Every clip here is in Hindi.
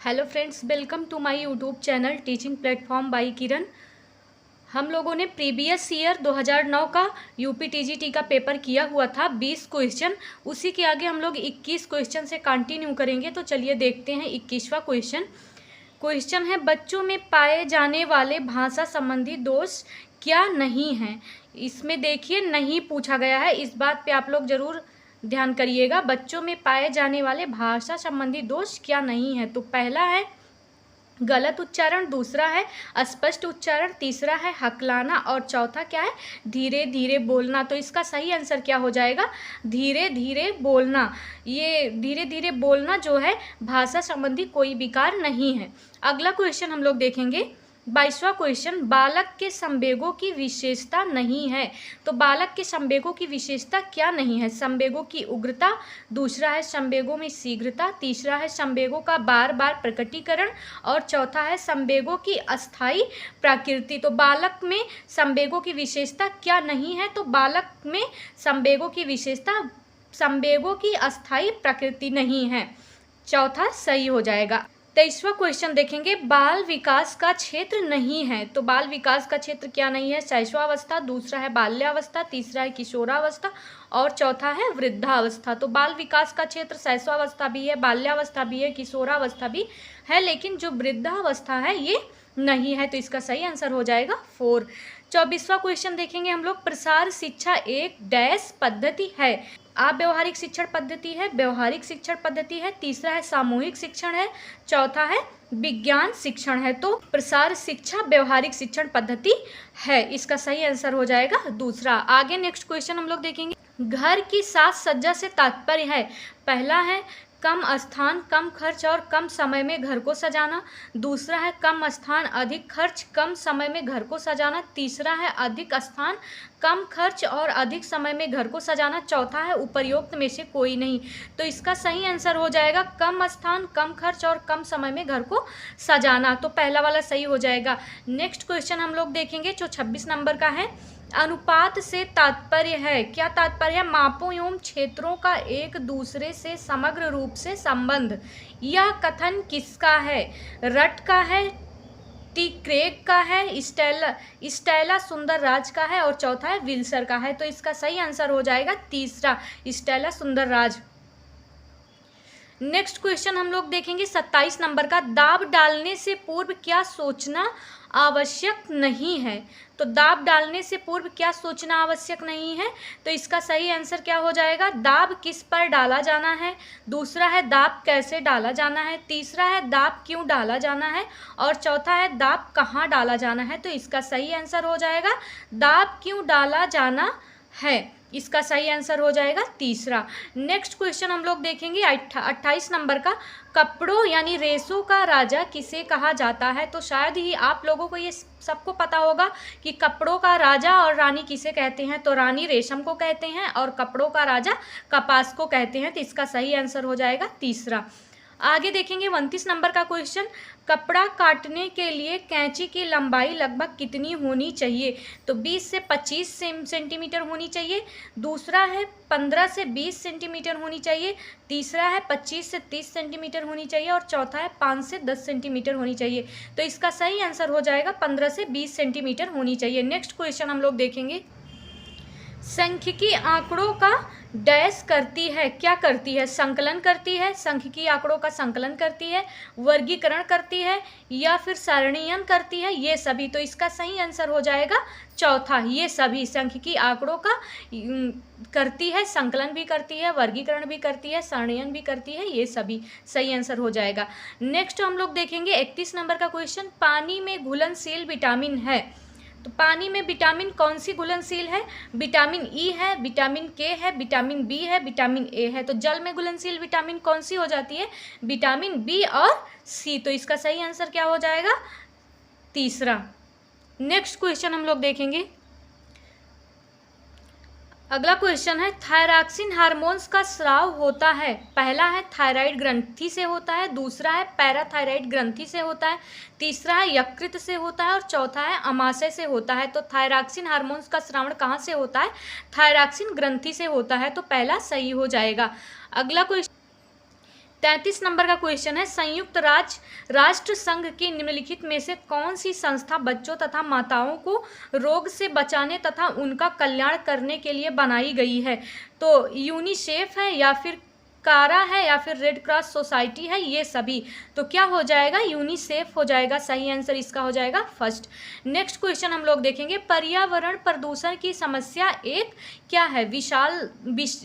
Hello friends, welcome to my YouTube channel teaching platform by Kiran. हम लोगों ने प्रीवियस ईयर 2009 का यूपी टीजीटी का पेपर किया हुआ था 20 क्वेश्चन। उसी के आगे हम लोग 21 क्वेश्चन से कंटिन्यू करेंगे। तो चलिए देखते हैं 21वां क्वेश्चन है, बच्चों में पाए जाने वाले भाषा संबंधी दोष क्या नहीं हैं। इसमें देखिए नहीं पूछा गया है, इस बात पे आप लोग जरूर ध्यान करिएगा। बच्चों में पाए जाने वाले भाषा संबंधी दोष क्या नहीं है। तो पहला है गलत उच्चारण, दूसरा है अस्पष्ट उच्चारण, तीसरा है हकलाना और चौथा क्या है धीरे धीरे बोलना। तो इसका सही आंसर क्या हो जाएगा, धीरे धीरे बोलना। ये धीरे धीरे बोलना जो है भाषा संबंधी कोई विकार नहीं है। अगला क्वेश्चन हम लोग देखेंगे 22वां क्वेश्चन, बालक के संवेगों की विशेषता नहीं है। तो बालक के संवेगों की विशेषता क्या नहीं है, संवेगों की उग्रता, दूसरा है संवेगों में शीघ्रता, तीसरा है संवेगों का बार बार प्रकटीकरण और चौथा है संवेगों की अस्थायी प्रकृति। तो बालक में संवेगों की विशेषता क्या नहीं है, तो बालक में संवेगों की विशेषता संवेगों की अस्थायी प्रकृति नहीं है, चौथा सही हो जाएगा। 23वां क्वेश्चन देखेंगे, बाल विकास का क्षेत्र नहीं है। तो बाल विकास का क्षेत्र क्या नहीं है, शैशवावस्था, दूसरा है बाल्यावस्था, तीसरा है किशोरावस्था और चौथा है वृद्धावस्था। तो बाल विकास का क्षेत्र शैशवावस्था भी है, बाल्यावस्था भी है, किशोरावस्था भी है, लेकिन जो वृद्धावस्था है ये नहीं है। तो इसका सही आंसर हो जाएगा 4। 24वां क्वेश्चन देखेंगे हम लोग, प्रसार शिक्षा एक डैश पद्धति है। आप व्यवहारिक शिक्षण पद्धति है, व्यवहारिक शिक्षण पद्धति है, तीसरा है सामूहिक शिक्षण है, चौथा है विज्ञान शिक्षण है। तो प्रसार शिक्षा व्यवहारिक शिक्षण पद्धति है, इसका सही आंसर हो जाएगा दूसरा। आगे नेक्स्ट क्वेश्चन हम लोग देखेंगे, घर की साज सज्जा से तात्पर्य है। पहला है कम स्थान कम खर्च और कम समय में घर को सजाना, दूसरा है कम स्थान अधिक खर्च कम समय में घर को सजाना, तीसरा है अधिक स्थान कम खर्च और अधिक समय में घर को सजाना, चौथा है उपर्युक्त में से कोई नहीं। तो इसका सही आंसर हो जाएगा कम स्थान कम खर्च और कम समय में घर को सजाना। तो पहला वाला सही हो जाएगा। नेक्स्ट क्वेश्चन हम लोग देखेंगे जो 26 नंबर का है, अनुपात से तात्पर्य है। क्या तात्पर्य है, मापों एवं क्षेत्रों का एक दूसरे से समग्र रूप से संबंध। यह कथन किसका है, रट का है, टी क्रेग का है, स्टेला सुंदरराज का है और चौथा है विल्सर का है। तो इसका सही आंसर हो जाएगा तीसरा, स्टेला सुंदरराज। नेक्स्ट क्वेश्चन हम लोग देखेंगे 27 नंबर का, दाब डालने से पूर्व क्या सोचना आवश्यक नहीं है। तो दाब डालने से पूर्व क्या सोचना आवश्यक नहीं है, तो इसका सही आंसर क्या हो जाएगा, दाब किस पर डाला जाना है, दूसरा है दाब कैसे डाला जाना है, तीसरा है दाब क्यों डाला जाना है और चौथा है दाब कहाँ डाला जाना है। तो इसका सही आंसर हो जाएगा दाब क्यों डाला जाना है, इसका सही आंसर हो जाएगा तीसरा। नेक्स्ट क्वेश्चन हम लोग देखेंगे 28 नंबर का, कपड़ों यानी रेशों का राजा किसे कहा जाता है। तो शायद ही आप लोगों को ये सबको पता होगा कि कपड़ों का राजा और रानी किसे कहते हैं। तो रानी रेशम को कहते हैं और कपड़ों का राजा कपास को कहते हैं। तो इसका सही आंसर हो जाएगा तीसरा। आगे देखेंगे 29 नंबर का क्वेश्चन, कपड़ा काटने के लिए कैंची की लंबाई लगभग कितनी होनी चाहिए। तो 20 से 25 सेंटीमीटर होनी चाहिए, दूसरा है 15 से 20 सेंटीमीटर होनी चाहिए, तीसरा है 25 से 30 सेंटीमीटर होनी चाहिए और चौथा है 5 से 10 सेंटीमीटर होनी चाहिए। तो इसका सही आंसर हो जाएगा 15 से 20 सेंटीमीटर होनी चाहिए। नेक्स्ट क्वेश्चन हम लोग देखेंगे, सांख्यिकी आंकड़ों का डैश करती है। क्या करती है, संकलन करती है, सांख्यिकी आंकड़ों का संकलन करती है, वर्गीकरण करती है या फिर सारणीयन करती है, ये सभी। तो इसका सही आंसर हो जाएगा चौथा, ये सभी। सांख्यिकी आंकड़ों का करती है, संकलन भी करती है, वर्गीकरण भी करती है, सारणीयन भी करती है, ये सभी सही आंसर हो जाएगा। नेक्स्ट हम लोग देखेंगे 31 नंबर का क्वेश्चन, पानी में घुलनशील विटामिन है। तो पानी में विटामिन कौन सी घुलनशील है, विटामिन ई है, विटामिन के है, विटामिन बी है, विटामिन ए है। तो जल में घुलनशील विटामिन कौन सी हो जाती है, विटामिन बी और सी। तो इसका सही आंसर क्या हो जाएगा तीसरा। नेक्स्ट क्वेश्चन हम लोग देखेंगे, अगला क्वेश्चन है, थायरॉक्सिन हार्मोन्स का स्राव होता है। पहला है थायराइड ग्रंथि से होता है, दूसरा है पैराथायराइड ग्रंथि से होता है, तीसरा है यकृत से होता है और चौथा है अमाशय से होता है। तो थायरॉक्सिन हार्मोन्स का स्रावण कहाँ से होता है, थायरॉक्सिन ग्रंथि से होता है। तो पहला सही हो जाएगा। अगला क्वेश्चन, 33 नंबर का क्वेश्चन है, संयुक्त राष्ट्र संघ की निम्नलिखित में से कौन सी संस्था बच्चों तथा माताओं को रोग से बचाने तथा उनका कल्याण करने के लिए बनाई गई है? तो यूनिसेफ है, या फिर कारा है, या फिर रेड क्रॉस सोसाइटी है, ये सभी। तो क्या हो जाएगा? यूनिसेफ हो जाएगा। सही आंसर इसका हो जाएगा फर्स्ट। नेक्स्ट क्वेश्चन हम लोग देखेंगे, पर्यावरण प्रदूषण की समस्या एक क्या है?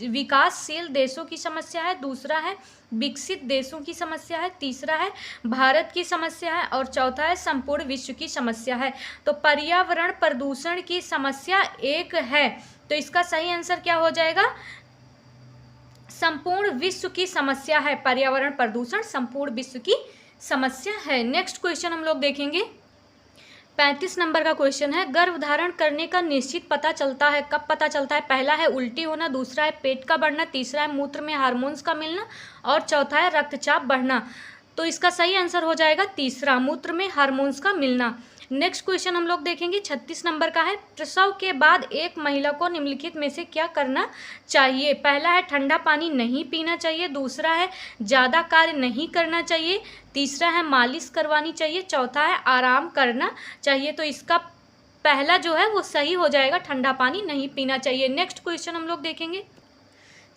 विकासशील देशों की समस्या है, दूसरा है विकसित देशों की समस्या है, तीसरा है भारत की समस्या है, और चौथा है संपूर्ण विश्व की समस्या है। तो पर्यावरण प्रदूषण की समस्या एक है, तो इसका सही आंसर क्या हो जाएगा? संपूर्ण विश्व की समस्या है। पर्यावरण प्रदूषण संपूर्ण विश्व की समस्या है। नेक्स्ट क्वेश्चन हम लोग देखेंगे, 35 नंबर का क्वेश्चन है, गर्भधारण करने का निश्चित पता चलता है, कब पता चलता है? पहला है उल्टी होना, दूसरा है पेट का बढ़ना, तीसरा है मूत्र में हार्मोन्स का मिलना, और चौथा है रक्तचाप बढ़ना। तो इसका सही आंसर हो जाएगा तीसरा, मूत्र में हार्मोन्स का मिलना। नेक्स्ट क्वेश्चन हम लोग देखेंगे, 36 नंबर का है, प्रसव के बाद एक महिला को निम्नलिखित में से क्या करना चाहिए? पहला है ठंडा पानी नहीं पीना चाहिए, दूसरा है ज़्यादा कार्य नहीं करना चाहिए, तीसरा है मालिश करवानी चाहिए, चौथा है आराम करना चाहिए। तो इसका पहला जो है वो सही हो जाएगा, ठंडा पानी नहीं पीना चाहिए। नेक्स्ट क्वेश्चन हम लोग देखेंगे,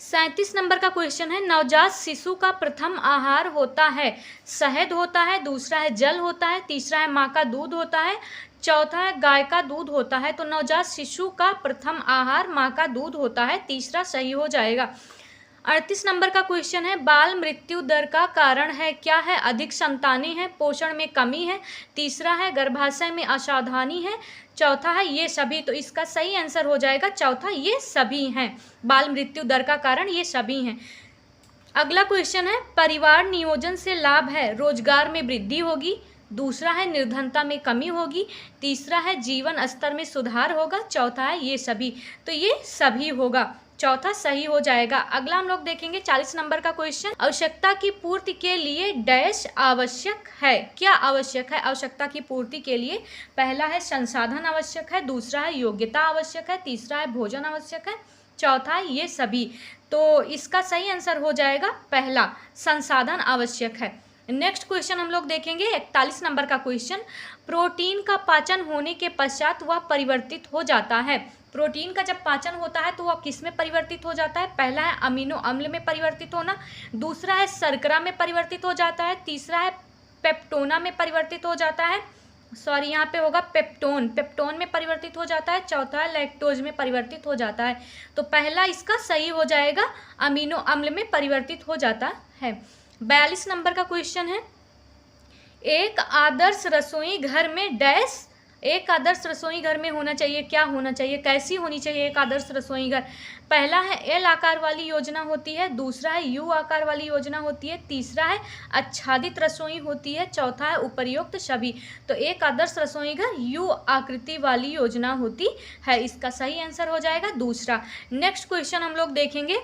37 नंबर का क्वेश्चन है, नवजात शिशु का प्रथम आहार होता है, शहद होता है, दूसरा है जल होता है, तीसरा है माँ का दूध होता है, चौथा है गाय का दूध होता है। तो नवजात शिशु का प्रथम आहार माँ का दूध होता है, तीसरा सही हो जाएगा। 38 नंबर का क्वेश्चन है, बाल मृत्यु दर का कारण है क्या है? अधिक संतानें हैं, पोषण में कमी है, तीसरा है गर्भाशय में असावधानी है, चौथा है ये सभी। तो इसका सही आंसर हो जाएगा चौथा, ये सभी हैं। बाल मृत्यु दर का कारण ये सभी हैं। अगला क्वेश्चन है, परिवार नियोजन से लाभ है, रोजगार में वृद्धि होगी, दूसरा है निर्धनता में कमी होगी, तीसरा है जीवन स्तर में सुधार होगा, चौथा है ये सभी। तो ये सभी होगा, चौथा सही हो जाएगा। अगला हम लोग देखेंगे 40 नंबर का क्वेश्चन, आवश्यकता की पूर्ति के लिए डैश आवश्यक है? क्या आवश्यक है आवश्यकता की पूर्ति के लिए? पहला है संसाधन आवश्यक है, दूसरा है योग्यता आवश्यक है, तीसरा है भोजन आवश्यक है, चौथा है ये सभी। तो इसका सही आंसर हो जाएगा पहला, संसाधन आवश्यक है। नेक्स्ट क्वेश्चन हम लोग देखेंगे 41 नंबर का क्वेश्चन, प्रोटीन का पाचन होने के पश्चात वह परिवर्तित हो जाता है। प्रोटीन का जब पाचन होता है तो वह किस में परिवर्तित हो जाता है? पहला है अमीनो अम्ल में परिवर्तित होना, दूसरा है शर्करा में परिवर्तित हो जाता है, तीसरा है पेप्टोना में परिवर्तित हो जाता है, सॉरी यहाँ पे होगा पेप्टोन में परिवर्तित हो जाता है, चौथा है लैक्टोज में परिवर्तित हो जाता है। तो पहला इसका सही हो जाएगा, अमीनो अम्ल में परिवर्तित हो जाता है। 42 नंबर का क्वेश्चन है, एक आदर्श रसोई घर में डैश, एक आदर्श रसोई घर में होना चाहिए, क्या होना चाहिए, कैसी होनी चाहिए एक आदर्श रसोई घर? पहला है एल आकार वाली योजना होती है, दूसरा है यू आकार वाली योजना होती है, तीसरा है आच्छादित रसोई होती है, चौथा है उपर्युक्त सभी। तो एक आदर्श रसोई घर यू आकृति वाली योजना होती है, इसका सही आंसर हो जाएगा दूसरा। नेक्स्ट क्वेश्चन हम लोग देखेंगे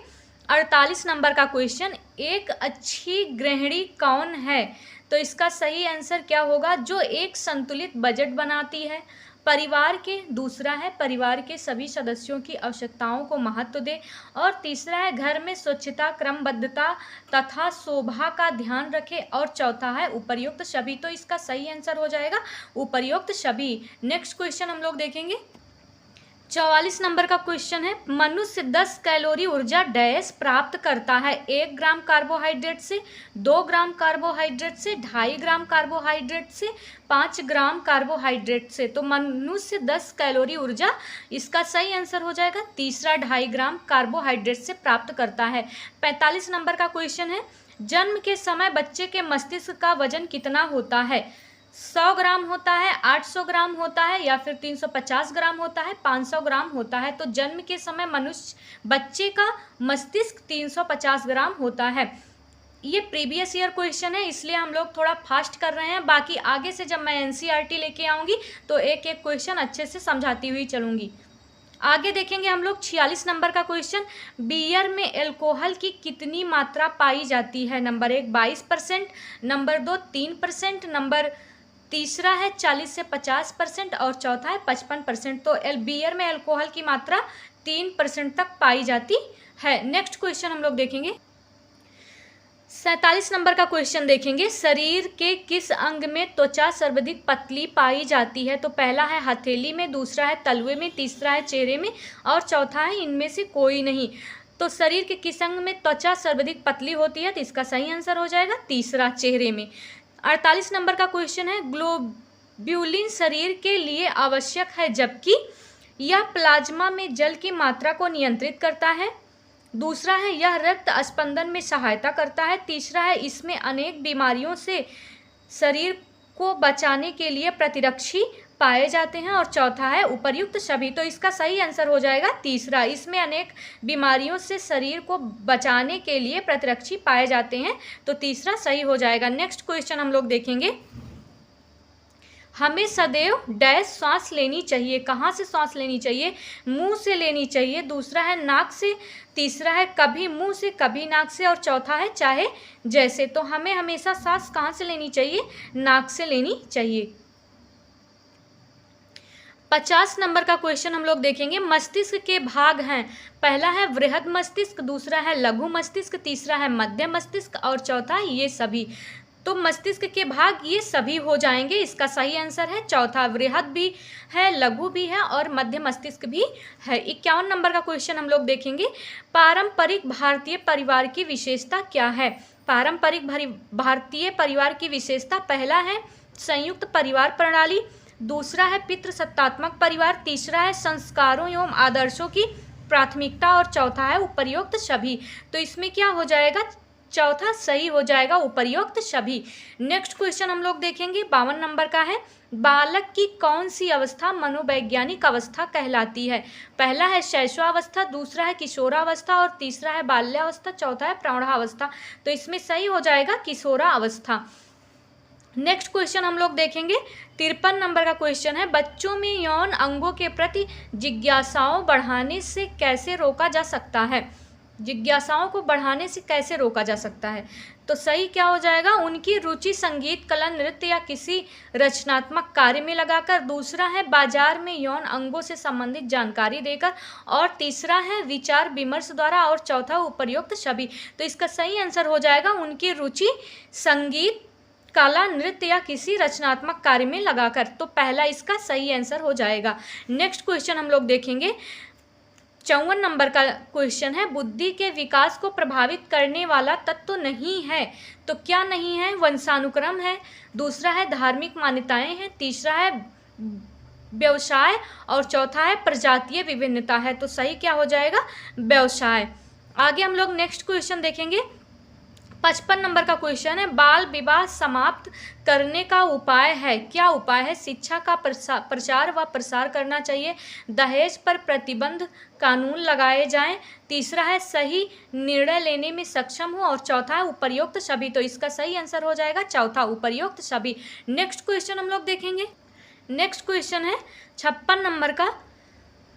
48 नंबर का क्वेश्चन, एक अच्छी गृहिणी कौन है? तो इसका सही आंसर क्या होगा? जो एक संतुलित बजट बनाती है परिवार के, दूसरा है परिवार के सभी सदस्यों की आवश्यकताओं को महत्व दे, और तीसरा है घर में स्वच्छता, क्रमबद्धता तथा शोभा का ध्यान रखे, और चौथा है उपर्युक्त सभी। तो इसका सही आंसर हो जाएगा उपर्युक्त सभी। नेक्स्ट क्वेश्चन हम लोग देखेंगे 44 नंबर का क्वेश्चन है, मनुष्य 10 कैलोरी ऊर्जा डैश प्राप्त करता है? 1 ग्राम कार्बोहाइड्रेट से, 2 ग्राम कार्बोहाइड्रेट से, 2.5 ग्राम कार्बोहाइड्रेट से, 5 ग्राम कार्बोहाइड्रेट से। तो मनुष्य 10 कैलोरी ऊर्जा, इसका सही आंसर हो जाएगा तीसरा, 2.5 ग्राम कार्बोहाइड्रेट से प्राप्त करता है। 45 नंबर का क्वेश्चन है, जन्म के समय बच्चे के मस्तिष्क का वजन कितना होता है? 100 ग्राम होता है, 800 ग्राम होता है, या फिर 350 ग्राम होता है, 500 ग्राम होता है? तो जन्म के समय बच्चे का मस्तिष्क 350 ग्राम होता है। ये प्रीवियस ईयर क्वेश्चन है, इसलिए हम लोग थोड़ा फास्ट कर रहे हैं। बाकी आगे से जब मैं एनसीईआरटी लेके आऊँगी तो एक एक क्वेश्चन अच्छे से समझाती हुई चलूँगी। आगे देखेंगे हम लोग 46 नंबर का क्वेश्चन, बियर में एल्कोहल की कितनी मात्रा पाई जाती है? नंबर 1 22%, नंबर 2 3%, नंबर तीसरा है 40 से 50%, और चौथा है 55%। तो बियर में अल्कोहल की मात्रा 3% तक पाई जाती है। नेक्स्ट क्वेश्चन हम लोग देखेंगे 47 नंबर का क्वेश्चन देखेंगे, शरीर के किस अंग में त्वचा सर्वाधिक पतली पाई जाती है? तो पहला है हथेली में, दूसरा है तलवे में, तीसरा है चेहरे में और चौथा है इनमें से कोई नहीं। तो शरीर के किस अंग में त्वचा सर्वाधिक पतली होती है? तो इसका सही आंसर हो जाएगा तीसरा, चेहरे में। 48 नंबर का क्वेश्चन है, ग्लोब्यूलिन शरीर के लिए आवश्यक है जबकि यह प्लाज्मा में जल की मात्रा को नियंत्रित करता है। दूसरा है यह रक्त स्पंदन में सहायता करता है। तीसरा है इसमें अनेक बीमारियों से शरीर को बचाने के लिए प्रतिरक्षी पाए जाते हैं। और चौथा है उपर्युक्त सभी। तो इसका सही आंसर हो जाएगा तीसरा, इसमें अनेक बीमारियों से शरीर को बचाने के लिए प्रतिरक्षी पाए जाते हैं। तो तीसरा सही हो जाएगा। नेक्स्ट क्वेश्चन हम लोग देखेंगे, हमें सदैव डैश सांस लेनी चाहिए। कहाँ से सांस लेनी चाहिए? मुंह से लेनी चाहिए। दूसरा है नाक से, तीसरा है कभी मुंह से कभी नाक से और चौथा है चाहे जैसे। तो हमें हमेशा सांस कहाँ से लेनी चाहिए? नाक से लेनी चाहिए। 50 नंबर का क्वेश्चन हम लोग देखेंगे, मस्तिष्क के भाग हैं। पहला है वृहद मस्तिष्क, दूसरा है लघु मस्तिष्क, तीसरा है मध्य मस्तिष्क और चौथा है ये सभी। तो मस्तिष्क के भाग ये सभी हो जाएंगे। इसका सही आंसर है चौथा, वृहद भी है, लघु भी है और मध्य मस्तिष्क भी है। 51 नंबर का क्वेश्चन हम लोग देखेंगे, पारंपरिक भारतीय परिवार की विशेषता क्या है? पारंपरिक भारतीय परिवार की विशेषता, पहला है संयुक्त परिवार प्रणाली, दूसरा है पितृसत्तात्मक परिवार, तीसरा है संस्कारों एवं आदर्शों की प्राथमिकता और चौथा है उपर्युक्त सभी। तो इसमें क्या हो जाएगा? चौथा सही हो जाएगा, उपर्युक्त सभी। नेक्स्ट क्वेश्चन हम लोग देखेंगे, 52 नंबर का है, बालक की कौन सी अवस्था मनोवैज्ञानिक अवस्था कहलाती है? पहला है शैशवावस्था, दूसरा है किशोरावस्था और तीसरा है बाल्यावस्था, चौथा है प्रौढ़ावस्था। तो इसमें सही हो जाएगा किशोरावस्था। नेक्स्ट क्वेश्चन हम लोग देखेंगे, 53 नंबर का क्वेश्चन है, बच्चों में यौन अंगों के प्रति जिज्ञासाओं बढ़ाने से कैसे रोका जा सकता है? जिज्ञासाओं को बढ़ाने से कैसे रोका जा सकता है? तो सही क्या हो जाएगा? उनकी रुचि संगीत, कला, नृत्य या किसी रचनात्मक कार्य में लगाकर, दूसरा है बाजार में यौन अंगों से संबंधित जानकारी देकर और तीसरा है विचार विमर्श द्वारा और चौथा उपर्युक्त सभी। तो इसका सही आंसर हो जाएगा उनकी रुचि संगीत, कला, नृत्य या किसी रचनात्मक कार्य में लगाकर। तो पहला इसका सही आंसर हो जाएगा। नेक्स्ट क्वेश्चन हम लोग देखेंगे, 54 नंबर का क्वेश्चन है, बुद्धि के विकास को प्रभावित करने वाला तत्व नहीं है। तो क्या नहीं है? वंशानुक्रम है, दूसरा है धार्मिक मान्यताएं हैं, तीसरा है व्यवसाय और चौथा है प्रजातीय विभिन्नता है। तो सही क्या हो जाएगा? व्यवसाय। आगे हम लोग नेक्स्ट क्वेश्चन देखेंगे, 55 नंबर का क्वेश्चन है, बाल विवाह समाप्त करने का उपाय है। क्या उपाय है? शिक्षा का प्रचार व प्रसार करना चाहिए, दहेज पर प्रतिबंध कानून लगाए जाएं, तीसरा है सही निर्णय लेने में सक्षम हो और चौथा है उपर्युक्त सभी। तो इसका सही आंसर हो जाएगा चौथा, उपर्युक्त सभी। नेक्स्ट क्वेश्चन हम लोग देखेंगे, नेक्स्ट क्वेश्चन है 56 नंबर का,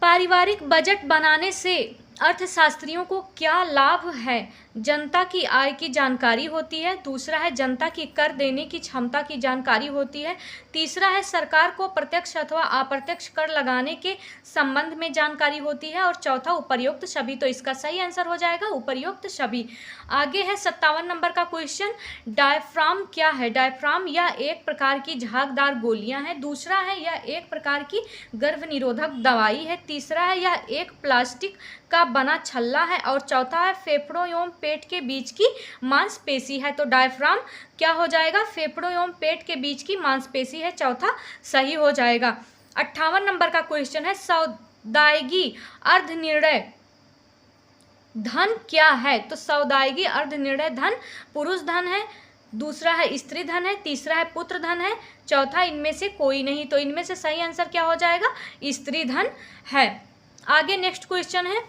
पारिवारिक बजट बनाने से अर्थशास्त्रियों को क्या लाभ है? जनता की आय की जानकारी होती है, दूसरा है जनता की कर देने की क्षमता की जानकारी होती है, तीसरा है सरकार को प्रत्यक्ष अथवा अप्रत्यक्ष कर लगाने के संबंध में जानकारी होती है और चौथा उपर्युक्त सभी। तो इसका सही आंसर हो जाएगा उपर्युक्त सभी। आगे है 57 नंबर का क्वेश्चन, डायफ्राम क्या है? डायफ्राम यह एक प्रकार की झागदार गोलियां हैं, दूसरा है यह एक प्रकार की गर्भ निरोधक दवाई है, तीसरा है यह एक प्लास्टिक का बना छल्ला है और चौथा है फेफड़ों एवं पेट के बीच की मांसपेशी है। तो डायफ्राम क्या हो जाएगा? फेफड़ों एवं पेट के बीच की मांसपेशी है, चौथा सही हो जाएगा। 58 नंबर का क्वेश्चन है, सौदायगी अर्धनिर्णय धन क्या है? तो सौदायगी अर्धनिर्णय धन पुरुष धन है, दूसरा है स्त्री धन है, तीसरा है पुत्र धन है, चौथा इनमें से कोई नहीं। तो इनमें से सही आंसर क्या हो जाएगा? स्त्री धन है। आगे नेक्स्ट क्वेश्चन है,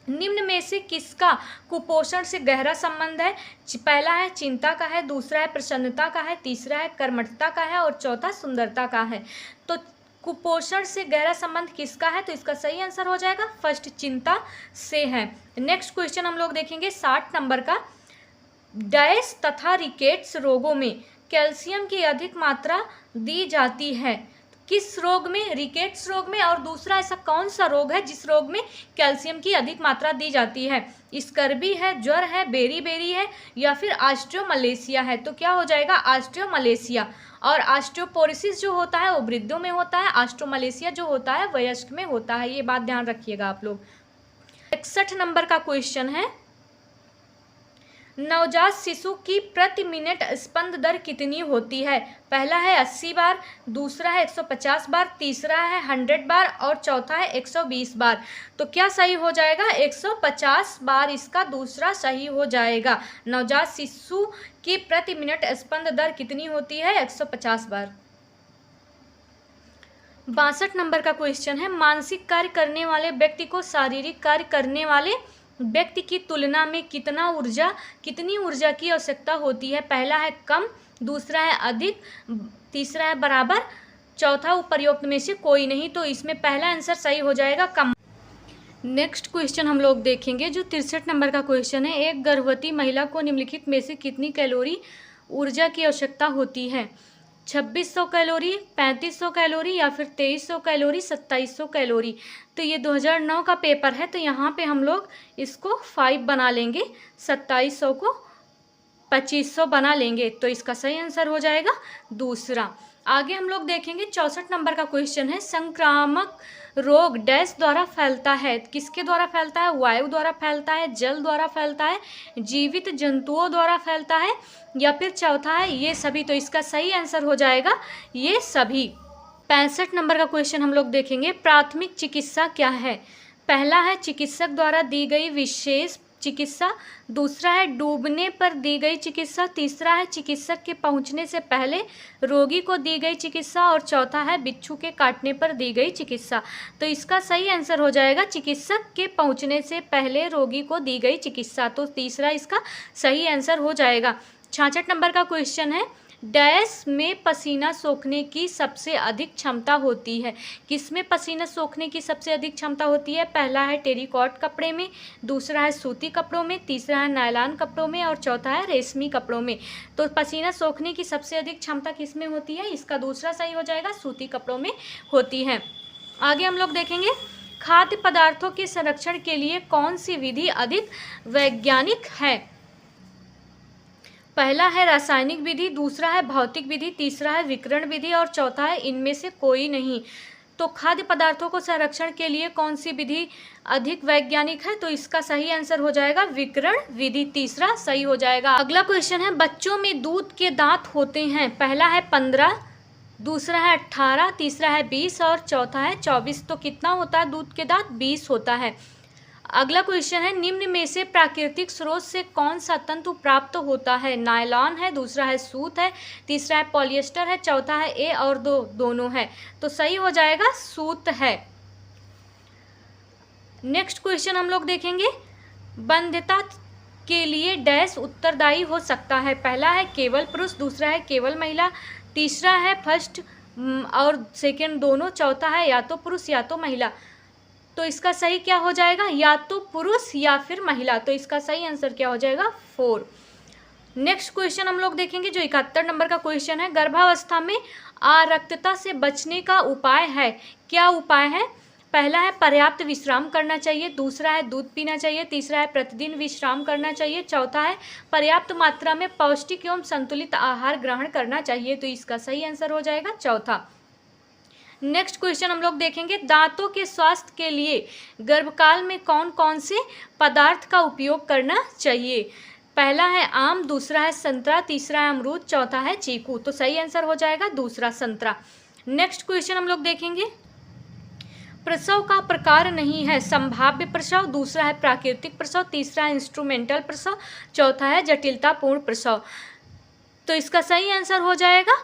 निम्न में से किसका कुपोषण से गहरा संबंध है? पहला है चिंता का है, दूसरा है प्रसन्नता का है, तीसरा है कर्मठता का है और चौथा सुंदरता का है। तो कुपोषण से गहरा संबंध किसका है? तो इसका सही आंसर हो जाएगा फर्स्ट, चिंता से है। नेक्स्ट क्वेश्चन हम लोग देखेंगे 60 नंबर का, डैश तथा रिकेट्स रोगों में कैल्शियम की अधिक मात्रा दी जाती है। किस रोग में? रिकेट्स रोग में। और दूसरा ऐसा कौन सा रोग है जिस रोग में कैल्शियम की अधिक मात्रा दी जाती है? स्कर्वी है, ज्वर है, बेरी है, या फिर ऑस्टियोमलेशिया है। तो क्या हो जाएगा? ऑस्टियोमलेशिया। और ऑस्टियोपोरोसिस जो होता है वो वृद्धों में होता है, ऑस्टियोमलेशिया जो होता है वयस्क में होता है। ये बात ध्यान रखिएगा आप लोग। 61 नंबर का क्वेश्चन है, नवजात शिशु की प्रति मिनट स्पंद दर कितनी होती है? पहला है 80 बार, दूसरा है 150 बार, तीसरा है 100 बार और चौथा है 120 बार। तो क्या सही हो जाएगा? 150 बार इसका दूसरा सही हो जाएगा। नवजात शिशु की प्रति मिनट स्पंद दर कितनी होती है? 150 बार। 62 नंबर का क्वेश्चन है, मानसिक कार्य करने वाले व्यक्ति को शारीरिक कार्य करने वाले व्यक्ति की तुलना में कितनी ऊर्जा की आवश्यकता होती है? पहला है कम, दूसरा है अधिक, तीसरा है बराबर, चौथा उपर्युक्त में से कोई नहीं। तो इसमें पहला आंसर सही हो जाएगा, कम। नेक्स्ट क्वेश्चन हम लोग देखेंगे जो 63 नंबर का क्वेश्चन है, एक गर्भवती महिला को निम्नलिखित में से कितनी कैलोरी ऊर्जा की आवश्यकता होती है? 2600 कैलोरी, 3500 कैलोरी या फिर 2300 कैलोरी, 2700 कैलोरी। तो ये 2009 का पेपर है, तो यहाँ पे हम लोग इसको 5 बना लेंगे, 2700 को 2500 बना लेंगे। तो इसका सही आंसर हो जाएगा दूसरा। आगे हम लोग देखेंगे 64 नंबर का क्वेश्चन है, संक्रामक रोग डैश द्वारा फैलता है? किसके द्वारा फैलता है? वायु द्वारा फैलता है, जल द्वारा फैलता है, जीवित जंतुओं द्वारा फैलता है, या फिर चौथा है ये सभी। तो इसका सही आंसर हो जाएगा ये सभी। 65 नंबर का क्वेश्चन हम लोग देखेंगे, प्राथमिक चिकित्सा क्या है? पहला है चिकित्सक द्वारा दी गई विशेष चिकित्सा, दूसरा है डूबने पर दी गई चिकित्सा, तीसरा है चिकित्सक के पहुंचने से पहले रोगी को दी गई चिकित्सा और चौथा है बिच्छू के काटने पर दी गई चिकित्सा। तो इसका सही आंसर हो जाएगा चिकित्सक के पहुंचने से पहले रोगी को दी गई चिकित्सा। तो तीसरा इसका सही आंसर हो जाएगा। 66 नंबर का क्वेश्चन है, डैश में पसीना सोखने की सबसे अधिक क्षमता होती है? किसमें पसीना सोखने की सबसे अधिक क्षमता होती है? पहला है टेरिकॉट कपड़े में, दूसरा है सूती कपड़ों में, तीसरा है नायलॉन कपड़ों में और चौथा है रेशमी कपड़ों में। तो पसीना सोखने की सबसे अधिक क्षमता किसमें होती है? इसका दूसरा सही हो जाएगा, सूती कपड़ों में होती है। आगे हम लोग देखेंगे, खाद्य पदार्थों के संरक्षण के लिए कौन सी विधि अधिक वैज्ञानिक है? पहला है रासायनिक विधि, दूसरा है भौतिक विधि, तीसरा है विकिरण विधि और चौथा है इनमें से कोई नहीं। तो खाद्य पदार्थों को संरक्षण के लिए कौन सी विधि अधिक वैज्ञानिक है? तो इसका सही आंसर हो जाएगा विकिरण विधि, तीसरा सही हो जाएगा। अगला क्वेश्चन है, बच्चों में दूध के दांत होते हैं? पहला है 15, दूसरा है 18, तीसरा है 20 और चौथा है 24। तो कितना होता है दूध के दांत? 20 होता है। अगला क्वेश्चन है, निम्न में से प्राकृतिक स्रोत से कौन सा तंतु प्राप्त होता है? नायलॉन है, दूसरा है सूत है, तीसरा है पॉलिएस्टर है, चौथा है ए और दोनों है। तो सही हो जाएगा सूत है। नेक्स्ट क्वेश्चन हम लोग देखेंगे, वंध्यता के लिए डैश उत्तरदायी हो सकता है? पहला है केवल पुरुष, दूसरा है केवल महिला, तीसरा है फर्स्ट और सेकेंड दोनों, चौथा है या तो पुरुष या तो महिला। तो इसका सही क्या हो जाएगा? या तो पुरुष या फिर महिला। तो इसका सही आंसर क्या हो जाएगा? 4। नेक्स्ट क्वेश्चन हम लोग देखेंगे जो 71 नंबर का क्वेश्चन है, गर्भावस्था में आरक्तता से बचने का उपाय है? क्या उपाय है? पहला है पर्याप्त विश्राम करना चाहिए, दूसरा है दूध पीना चाहिए, तीसरा है प्रतिदिन विश्राम करना चाहिए, चौथा है पर्याप्त मात्रा में पौष्टिक एवं संतुलित आहार ग्रहण करना चाहिए। तो इसका सही आंसर हो जाएगा चौथा। नेक्स्ट क्वेश्चन हम लोग देखेंगे, दांतों के स्वास्थ्य के लिए गर्भकाल में कौन कौन से पदार्थ का उपयोग करना चाहिए? पहला है आम, दूसरा है संतरा, तीसरा है अमरूद, चौथा है चीकू। तो सही आंसर हो जाएगा दूसरा संतरा। नेक्स्ट क्वेश्चन हम लोग देखेंगे, प्रसव का प्रकार नहीं है? संभाव्य प्रसव, दूसरा है प्राकृतिक प्रसव, तीसरा है इंस्ट्रूमेंटल प्रसव, चौथा है जटिलतापूर्ण प्रसव। तो इसका सही आंसर हो जाएगा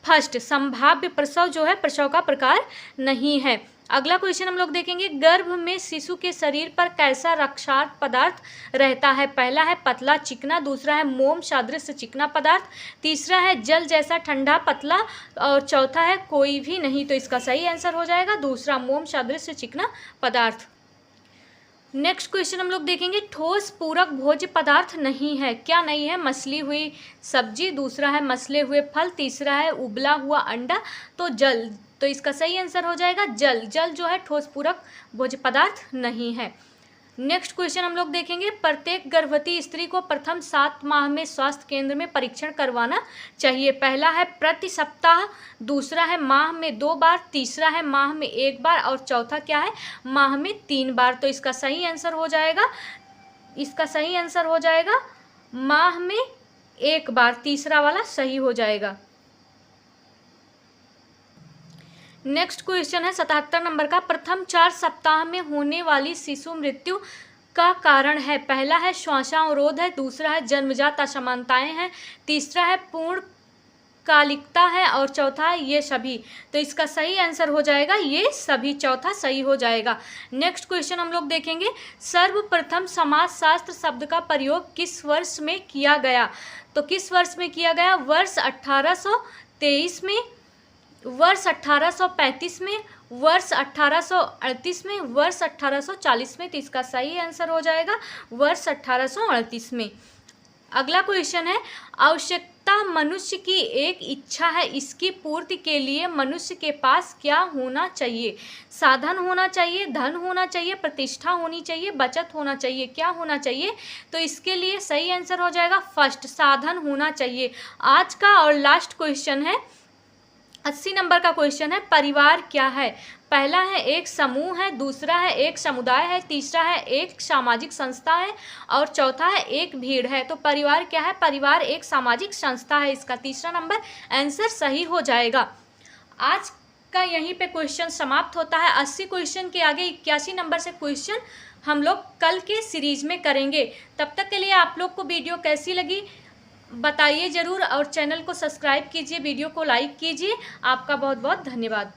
फर्स्ट, संभाव्य प्रसव जो है प्रसव का प्रकार नहीं है। अगला क्वेश्चन हम लोग देखेंगे, गर्भ में शिशु के शरीर पर कैसा रक्षात्मक पदार्थ रहता है? पहला है पतला चिकना, दूसरा है मोम सदृश चिकना पदार्थ, तीसरा है जल जैसा ठंडा पतला और चौथा है कोई भी नहीं। तो इसका सही आंसर हो जाएगा दूसरा, मोम सदृश चिकना पदार्थ। नेक्स्ट क्वेश्चन हम लोग देखेंगे, ठोस पूरक भोज्य पदार्थ नहीं है, क्या नहीं है? मसली हुई सब्जी, दूसरा है मसले हुए फल, तीसरा है उबला हुआ अंडा, तो जल। तो इसका सही आंसर हो जाएगा जल। जल जो है ठोस पूरक भोज्य पदार्थ नहीं है। नेक्स्ट क्वेश्चन हम लोग देखेंगे, प्रत्येक गर्भवती स्त्री को प्रथम 7 माह में स्वास्थ्य केंद्र में परीक्षण करवाना चाहिए। पहला है प्रति सप्ताह, दूसरा है माह में 2 बार, तीसरा है माह में 1 बार और चौथा क्या है? माह में 3 बार। तो इसका सही आंसर हो जाएगा, माह में 1 बार, तीसरा वाला सही हो जाएगा। नेक्स्ट क्वेश्चन है 77 नंबर का, प्रथम 4 सप्ताह में होने वाली शिशु मृत्यु का कारण है। पहला है श्वासावरोध है, दूसरा है जन्मजात असमानताएं हैं, तीसरा है पूर्ण कालिकता है और चौथा है ये सभी। तो इसका सही आंसर हो जाएगा ये सभी, चौथा सही हो जाएगा। नेक्स्ट क्वेश्चन हम लोग देखेंगे, सर्वप्रथम समाजशास्त्र शब्द का प्रयोग किस वर्ष में किया गया? तो किस वर्ष में किया गया? वर्ष 1823 में, वर्ष 1835 में, वर्ष 1838 में, वर्ष 1840 में। तो इसका सही आंसर हो जाएगा वर्ष 1838 में। अगला क्वेश्चन है, आवश्यकता मनुष्य की एक इच्छा है, इसकी पूर्ति के लिए मनुष्य के पास क्या होना चाहिए? साधन होना चाहिए, धन होना चाहिए, प्रतिष्ठा होनी चाहिए, बचत होना चाहिए, क्या होना चाहिए? तो इसके लिए सही आंसर हो जाएगा फर्स्ट, साधन होना चाहिए। आज का और लास्ट क्वेश्चन है 80 नंबर का क्वेश्चन है, परिवार क्या है? पहला है एक समूह है, दूसरा है एक समुदाय है, तीसरा है एक सामाजिक संस्था है और चौथा है एक भीड़ है। तो परिवार क्या है? परिवार एक सामाजिक संस्था है। इसका तीसरा नंबर आंसर सही हो जाएगा। आज का यहीं पे क्वेश्चन समाप्त होता है। 80 क्वेश्चन के आगे 81 नंबर से क्वेश्चन हम लोग कल के सीरीज में करेंगे। तब तक के लिए आप लोग को वीडियो कैसी लगी बताइए ज़रूर और चैनल को सब्सक्राइब कीजिए, वीडियो को लाइक कीजिए। आपका बहुत बहुत धन्यवाद।